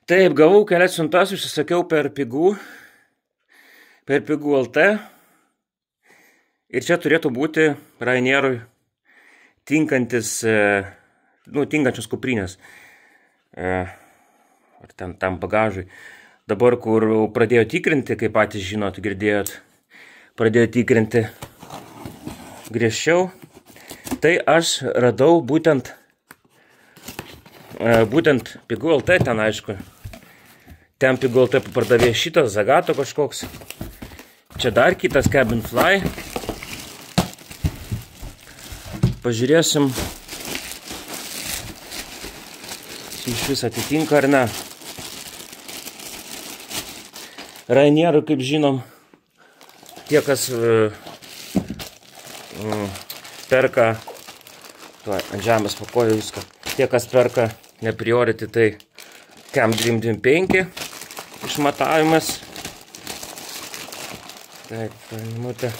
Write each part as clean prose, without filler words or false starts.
Taip, gavau kelias siuntas, užsisakiau per Pigų LT. Ir čia turėtų būti Ryanairui tinkančios kuprinės. Ar tam bagažui. Dabar, kur pradėjo tikrinti, kaip patys žinot, girdėjot, pradėjo tikrinti griežčiau, tai aš radau būtent Pigų LT, ten aišku. Ten Pigų LT pardavė šitas, Zagato kažkoks. Čia dar kitas Cabin Fly. Pažiūrėsim, iš vis atitinka ar ne. Ryanairui, kaip žinom, tie, kas perka, ant žemės pakojo viską, tie, kas perka ne Priority, tai Cam Dream 25 išmatavimas. Taip, minutė.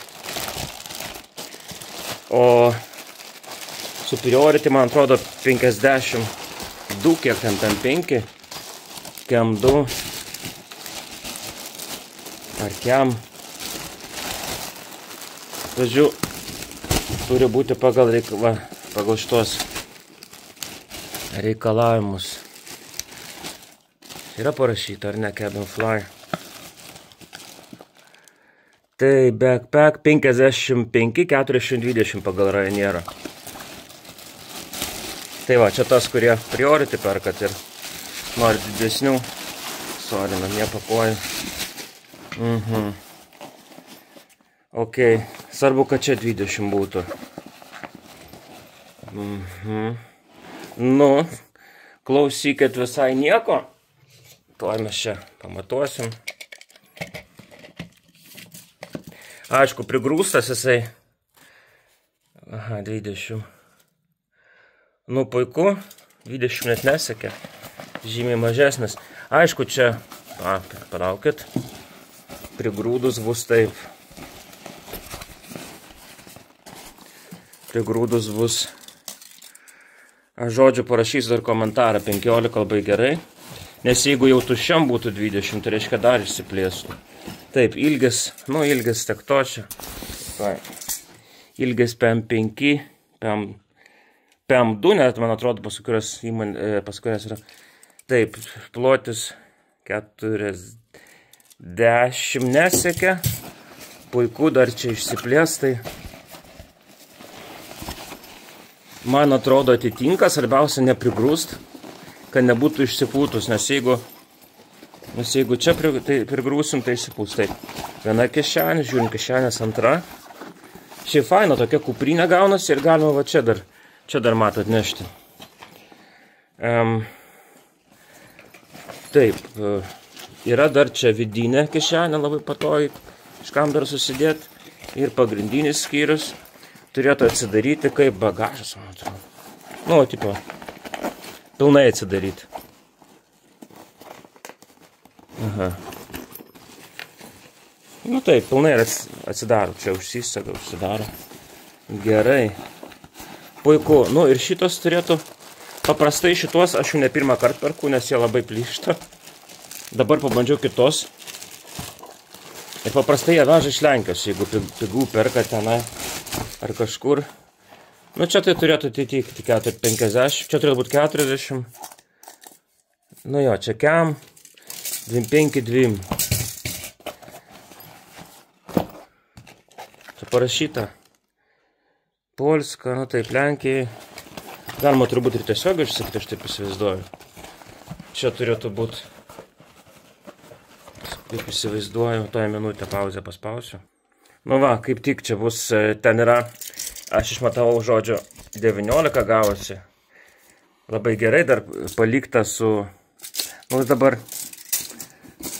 O su Priority, man atrodo, 52, kiek ten 5, Cam 2, ar Cam. Žodžiu, turi būti pagal šitos reikalavimus. Yra parašyta, ar ne, Cabin Fly. Tai backpack 55-420 pagal Ryanairą. Tai va, čia tas, kurie Priority perkat ir nori didesnių. Sorry, namie pakoju. Ok, svarbu, kad čia 20 būtų. Nu, klausykit visai nieko. Tuoj mes čia pamatuosim. Aišku, prigrūstas jisai. Aha, 20. Nu, puiku. 20 net nesekė. Žymiai mažesnis. Aišku, čia, palaukit. Prigrūdus bus taip. Prigrūdus bus. Aš žodžiu parašysiu dar komentarą. 15 labai gerai. Nes jeigu jau tuščiam būtų 20, tai reiškia dar išsiplėstų. Taip, ilgis, ilgis tiek to čia. Ilgis PM5, PM2, net man atrodo, pas kurias yra. Taip, plotis 40 nesiekia. Puiku, dar čia išsiplės, tai man atrodo atitinka, svarbiausia neprigrūst, kad nebūtų išsipūtus, nes jeigu čia prigrūsim, tai išsipūs. Taip, viena kišenė, žiūrim, kišenės antra. Šiaip faina, tokia kuprinė gaunasi ir galima va čia dar matot nešti. Taip, yra dar čia vidinė kišenė, labai patogiai, kažkam dar susidėti. Ir pagrindinis skyrius turėtų atsidaryti kaip bagažas, man atrodo. Nu, tipo, pilnai atsidaryti. Aha. Nu taip, pilnai atsidaro. Čia užsisega, užsidaro. Gerai. Puiku. Nu ir šitos turėtų. Paprastai šitos aš jau ne pirmą kartą perku, nes jie labai plyšta. Dabar pabandžiau kitos. Ir paprastai jie veža iš Lenkijos, jeigu Pigų perka tenai ar kažkur. Nu čia tai turėtų atitikti 50. Čia turėtų būti 40. Nu jo, čia Cam 25-2. Čia parašyta Polska, nu taip, Lenkijai. Galima turbūt ir tiesiog išsakyti, aš taip įsivaizduoju. Čia turėtų būti, kaip įsivaizduoju, toje minutę pauzę paspausiu. Nu va, kaip tik čia bus, ten yra, aš išmatavau žodžio 19 gavosi. Labai gerai, dar palikta su, nu dabar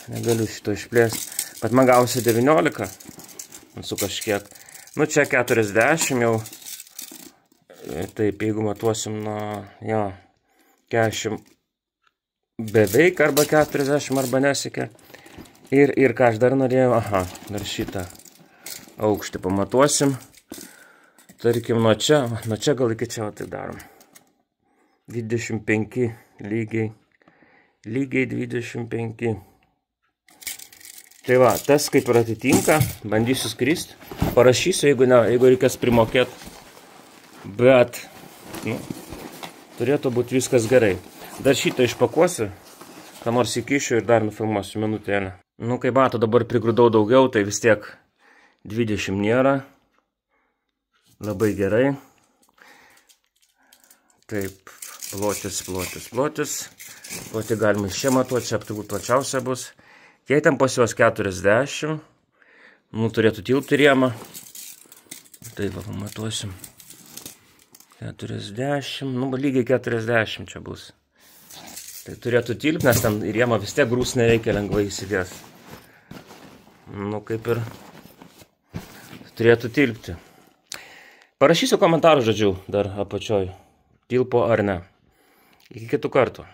negaliu šito išplėsti, bet man gavosi 19, su kažkiek. Nu čia 40 jau, taip, jeigu matuosim nuo, jo, 40 beveik arba 40 arba nesikė. Ir ką aš dar norėjau, aha, dar šitą aukštį pamatuosim. Tarkim, nuo čia gal iki čia tai darom. 25 lygiai lygiai 25. Tai va, tas kaip ir atitinka, bandysiu skrist, parašysiu, jeigu reikės primokėt, bet, nu, turėtų būti viskas gerai. Dar šitą išpakuosiu, ką nors įkišiu ir dar nufilmuosiu minutėlę. Nu, kaip mato, dabar prigrūdau daugiau, tai vis tiek 20 nėra. Labai gerai. Taip, plotis. Plotį galima iš čia matuoti, čia turbūt plačiausia bus. Jei ten pas juos 40, nu, turėtų tilpti rėmą. Taip, va, pamatuosim. 40, nu, lygiai 40 čia bus. Tai turėtų tilpti, nes ten rėmą vis tiek grūs nereikia lengvai įsidės. Nu, kaip ir turėtų tilpti. Parašysiu komentarų, žodžiu, dar apačioj. Tilpo ar ne. Iki kitų kartų.